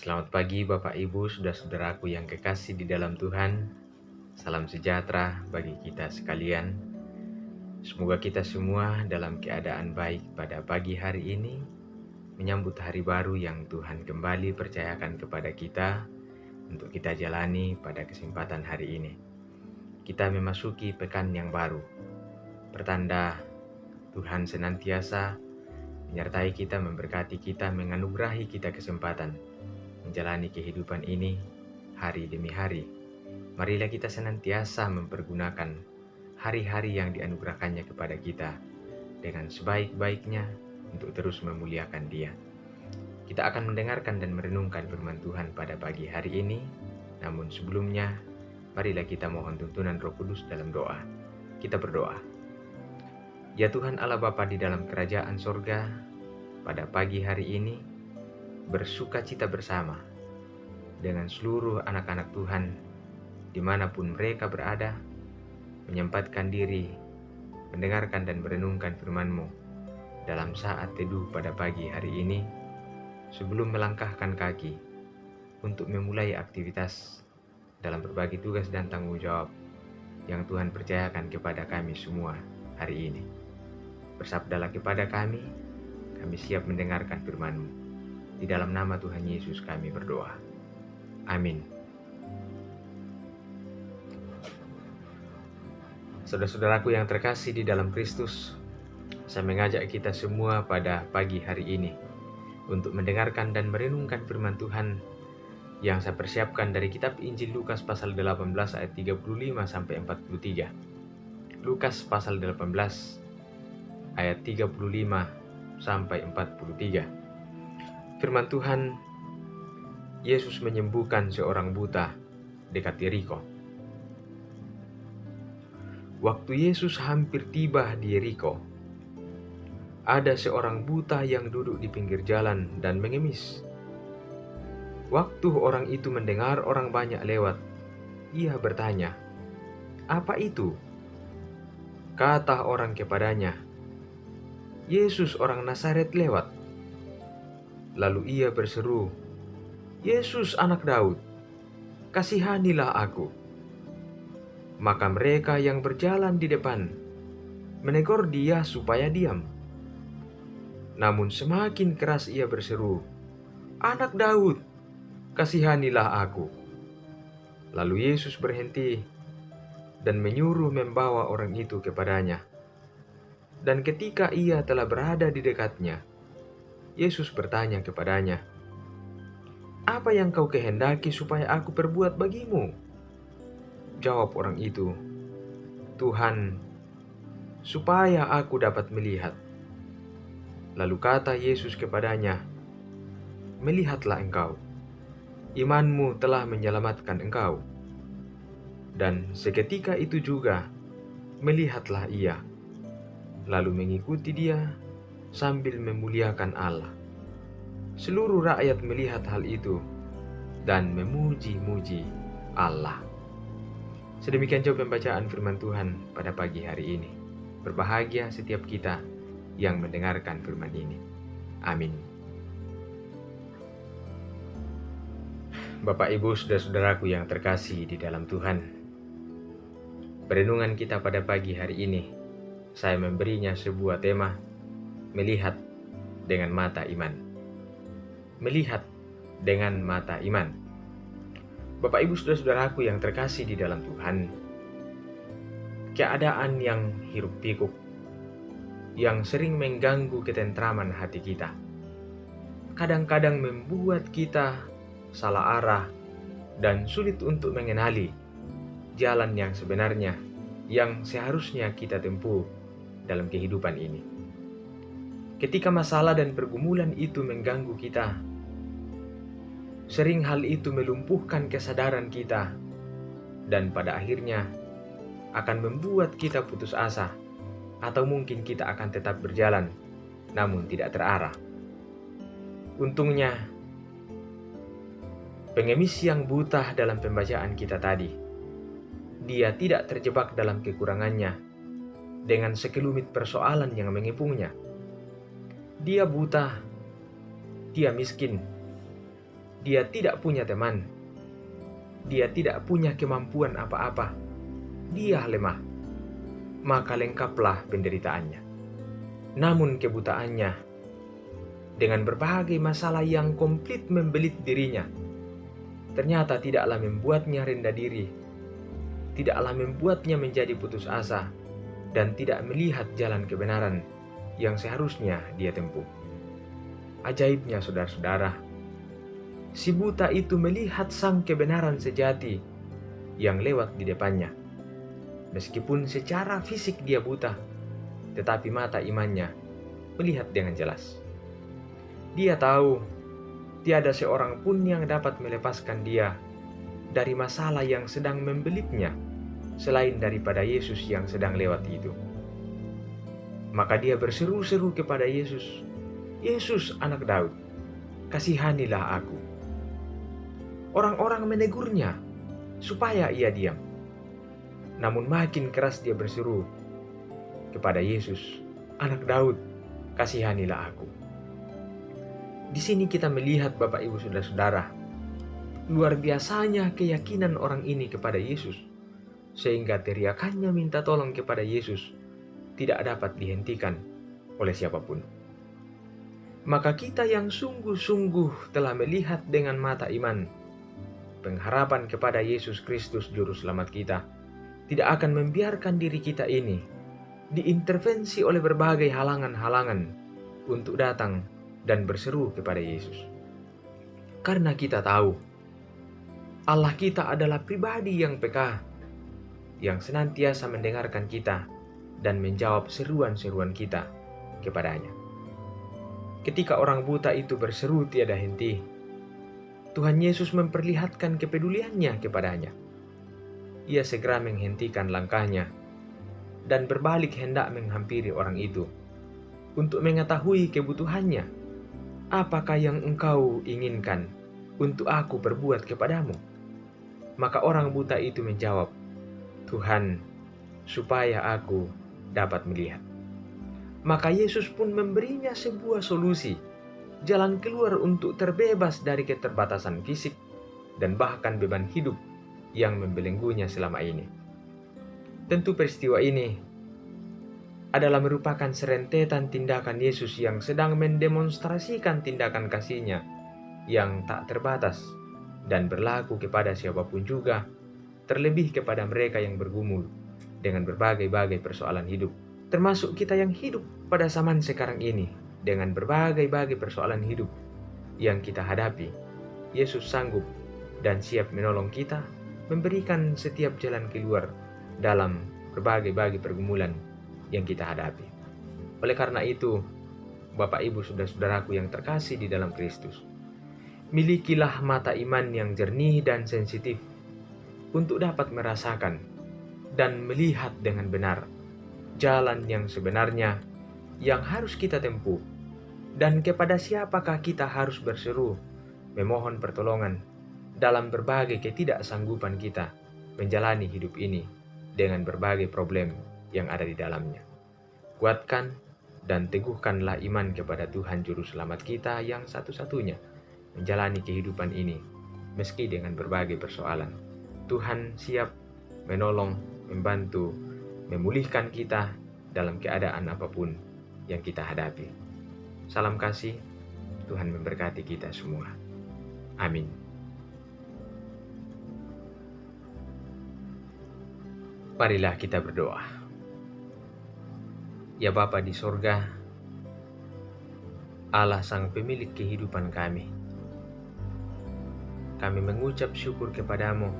Selamat pagi Bapak Ibu, saudara-saudaraku yang kekasih di dalam Tuhan. Salam sejahtera bagi kita sekalian. Semoga kita semua dalam keadaan baik pada pagi hari ini, menyambut hari baru yang Tuhan kembali percayakan kepada kita untuk kita jalani pada kesempatan hari ini. Kita memasuki pekan yang baru, pertanda Tuhan senantiasa menyertai kita, memberkati kita, menganugerahi kita kesempatan menjalani kehidupan ini hari demi hari. Marilah kita senantiasa mempergunakan hari-hari yang dianugerahkannya kepada kita dengan sebaik-baiknya untuk terus memuliakan Dia. Kita akan mendengarkan dan merenungkan firman Tuhan pada pagi hari ini. Namun sebelumnya, marilah kita mohon tuntunan Roh Kudus dalam doa. Kita berdoa. Ya Tuhan Allah Bapa di dalam kerajaan sorga, pada pagi hari ini bersuka cita bersama dengan seluruh anak-anak Tuhan dimanapun mereka berada, menyempatkan diri mendengarkan dan merenungkan firman-Mu dalam saat teduh pada pagi hari ini, sebelum melangkahkan kaki untuk memulai aktivitas dalam berbagai tugas dan tanggung jawab yang Tuhan percayakan kepada kami semua hari ini. Bersabdalah kepada kami siap mendengarkan firman-Mu. Di dalam nama Tuhan Yesus kami berdoa. Amin. Saudara-saudaraku yang terkasih di dalam Kristus, saya mengajak kita semua pada pagi hari ini untuk mendengarkan dan merenungkan firman Tuhan yang saya persiapkan dari kitab Injil Lukas pasal 18 ayat 35 sampai 43. Lukas pasal 18 ayat 35 sampai 43. Firman Tuhan, Yesus menyembuhkan seorang buta dekat Yeriko. Waktu Yesus hampir tiba di Yeriko, ada seorang buta yang duduk di pinggir jalan dan mengemis. Waktu orang itu mendengar orang banyak lewat, ia bertanya, "Apa itu?" Kata orang kepadanya, "Yesus orang Nazaret lewat." Lalu ia berseru, "Yesus anak Daud, kasihanilah aku." Maka mereka yang berjalan di depan menegur dia supaya diam. Namun semakin keras ia berseru, "Anak Daud, kasihanilah aku." Lalu Yesus berhenti dan menyuruh membawa orang itu kepadanya. Dan ketika ia telah berada di dekatnya, Yesus bertanya kepadanya, "Apa yang kau kehendaki supaya aku perbuat bagimu?" Jawab orang itu, "Tuhan, supaya aku dapat melihat." Lalu kata Yesus kepadanya, "Melihatlah engkau, imanmu telah menyelamatkan engkau." Dan seketika itu juga melihatlah ia, lalu mengikuti dia sambil memuliakan Allah. Seluruh rakyat melihat hal itu dan memuji-muji Allah. Sedemikian jauh pembacaan firman Tuhan pada pagi hari ini. Berbahagia setiap kita yang mendengarkan firman ini. Amin. Bapak, Ibu, saudara-saudaraku yang terkasih di dalam Tuhan, perenungan kita pada pagi hari ini, saya memberinya sebuah tema, melihat dengan mata iman. Melihat dengan mata iman. Bapak, Ibu, saudara-saudaraku yang terkasih di dalam Tuhan, keadaan yang hiruk pikuk, yang sering mengganggu ketentraman hati kita, kadang-kadang membuat kita salah arah dan sulit untuk mengenali jalan yang sebenarnya yang seharusnya kita tempuh dalam kehidupan ini. Ketika masalah dan pergumulan itu mengganggu kita, sering hal itu melumpuhkan kesadaran kita dan pada akhirnya akan membuat kita putus asa, atau mungkin kita akan tetap berjalan namun tidak terarah. Untungnya, pengemis yang buta dalam pembacaan kita tadi, dia tidak terjebak dalam kekurangannya dengan sekelumit persoalan yang mengepungnya. Dia buta, dia miskin, Dia tidak punya teman. Dia tidak punya kemampuan apa-apa. Dia lemah. Maka lengkaplah penderitaannya. Namun kebutaannya, dengan berbagai masalah yang komplit membelit dirinya, ternyata tidaklah membuatnya rendah diri, tidaklah membuatnya menjadi putus asa, dan tidak melihat jalan kebenaran yang seharusnya dia tempuh. Ajaibnya saudara-saudara, si buta itu melihat sang kebenaran sejati yang lewat di depannya. Meskipun secara fisik dia buta, tetapi mata imannya melihat dengan jelas. Dia tahu tiada seorang pun yang dapat melepaskan dia dari masalah yang sedang membelitnya selain daripada Yesus yang sedang lewat itu. Maka dia berseru-seru kepada Yesus, "Yesus, anak Daud, kasihanilah aku." Orang-orang menegurnya supaya ia diam. Namun makin keras dia berseru kepada Yesus, "Anak Daud, kasihanilah aku." Di sini kita melihat Bapak Ibu Saudara-saudara, luar biasanya keyakinan orang ini kepada Yesus, sehingga teriakannya minta tolong kepada Yesus tidak dapat dihentikan oleh siapapun. Maka kita yang sungguh-sungguh telah melihat dengan mata iman pengharapan kepada Yesus Kristus Juru Selamat kita, tidak akan membiarkan diri kita ini diintervensi oleh berbagai halangan-halangan untuk datang dan berseru kepada Yesus. Karena kita tahu Allah kita adalah pribadi yang peka, yang senantiasa mendengarkan kita dan menjawab seruan-seruan kita kepadanya. Ketika orang buta itu berseru tiada henti, Tuhan Yesus memperlihatkan kepeduliannya kepadanya. Ia segera menghentikan langkahnya dan berbalik hendak menghampiri orang itu untuk mengetahui kebutuhannya. "Apakah yang engkau inginkan untuk aku perbuat kepadamu?" Maka orang buta itu menjawab, "Tuhan, supaya aku dapat melihat." Maka Yesus pun memberinya sebuah solusi, jalan keluar untuk terbebas dari keterbatasan fisik dan bahkan beban hidup yang membelenggunya selama ini. Tentu peristiwa ini adalah merupakan serentetan tindakan Yesus yang sedang mendemonstrasikan tindakan kasih-Nya yang tak terbatas dan berlaku kepada siapapun juga, terlebih kepada mereka yang bergumul dengan berbagai-bagai persoalan hidup, termasuk kita yang hidup pada zaman sekarang ini dengan berbagai-bagai persoalan hidup yang kita hadapi. Yesus sanggup dan siap menolong kita, memberikan setiap jalan keluar dalam berbagai-bagai pergumulan yang kita hadapi. Oleh karena itu, Bapak Ibu Saudara-saudaraku yang terkasih di dalam Kristus, milikilah mata iman yang jernih dan sensitif untuk dapat merasakan dan melihat dengan benar jalan yang sebenarnya yang harus kita tempuh, dan kepada siapakah kita harus berseru memohon pertolongan dalam berbagai ketidaksanggupan kita menjalani hidup ini dengan berbagai problem yang ada di dalamnya. Kuatkan dan teguhkanlah iman kepada Tuhan Juru Selamat kita yang satu-satunya menjalani kehidupan ini meski dengan berbagai persoalan. Tuhan siap menolong, membantu, memulihkan kita dalam keadaan apapun yang kita hadapi. Salam kasih, Tuhan memberkati kita semua. Amin. Marilah kita berdoa. Ya Bapa di sorga, Allah sang pemilik kehidupan kami mengucap syukur kepadamu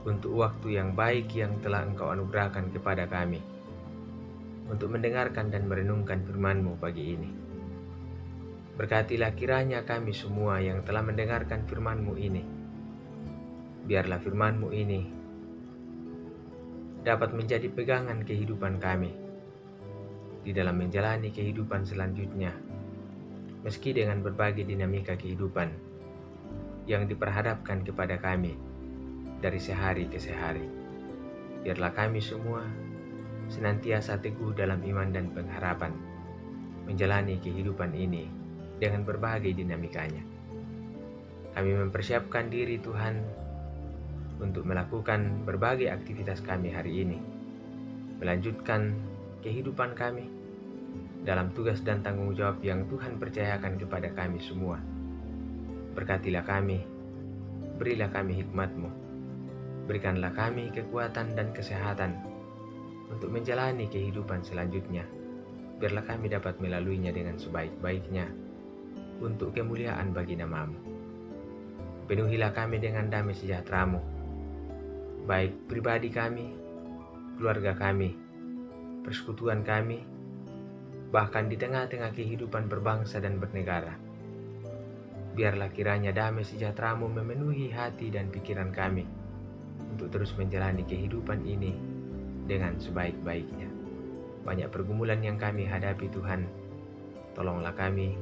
untuk waktu yang baik yang telah Engkau anugerahkan kepada kami untuk mendengarkan dan merenungkan firman-Mu pagi ini. Berkatilah kiranya kami semua yang telah mendengarkan firman-Mu ini. Biarlah firman-Mu ini dapat menjadi pegangan kehidupan kami di dalam menjalani kehidupan selanjutnya, meski dengan berbagai dinamika kehidupan yang diperhadapkan kepada kami dari sehari ke sehari. Biarlah kami semua senantiasa teguh dalam iman dan pengharapan menjalani kehidupan ini dengan berbagai dinamikanya. Kami mempersiapkan diri Tuhan untuk melakukan berbagai aktivitas kami hari ini, melanjutkan kehidupan kami dalam tugas dan tanggung jawab yang Tuhan percayakan kepada kami semua. Berkatilah kami, berilah kami hikmat-Mu, berikanlah kami kekuatan dan kesehatan untuk menjalani kehidupan selanjutnya. Biarlah kami dapat melaluinya dengan sebaik-baiknya untuk kemuliaan bagi nama-Mu. Penuhilah kami dengan damai sejahtera-Mu, baik pribadi kami, keluarga kami, persekutuan kami, bahkan di tengah-tengah kehidupan berbangsa dan bernegara. Biarlah kiranya damai sejahtera-Mu memenuhi hati dan pikiran kami untuk terus menjalani kehidupan ini dengan sebaik-baiknya. Banyak pergumulan yang kami hadapi Tuhan, tolonglah kami,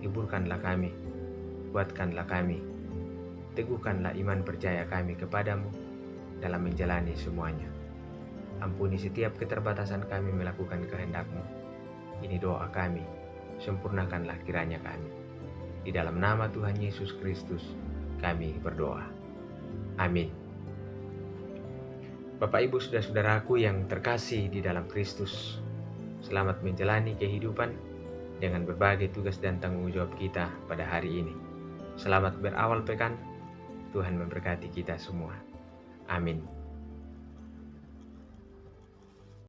hiburkanlah kami, kuatkanlah kami, teguhkanlah iman percaya kami kepadamu dalam menjalani semuanya. Ampuni setiap keterbatasan kami melakukan kehendak-Mu. Ini doa kami, sempurnakanlah kiranya kami. Di dalam nama Tuhan Yesus Kristus kami berdoa. Amin. Bapak Ibu saudara-saudaraku yang terkasih di dalam Kristus, selamat menjalani kehidupan dengan berbagai tugas dan tanggung jawab kita pada hari ini. Selamat berawal pekan, Tuhan memberkati kita semua. Amin.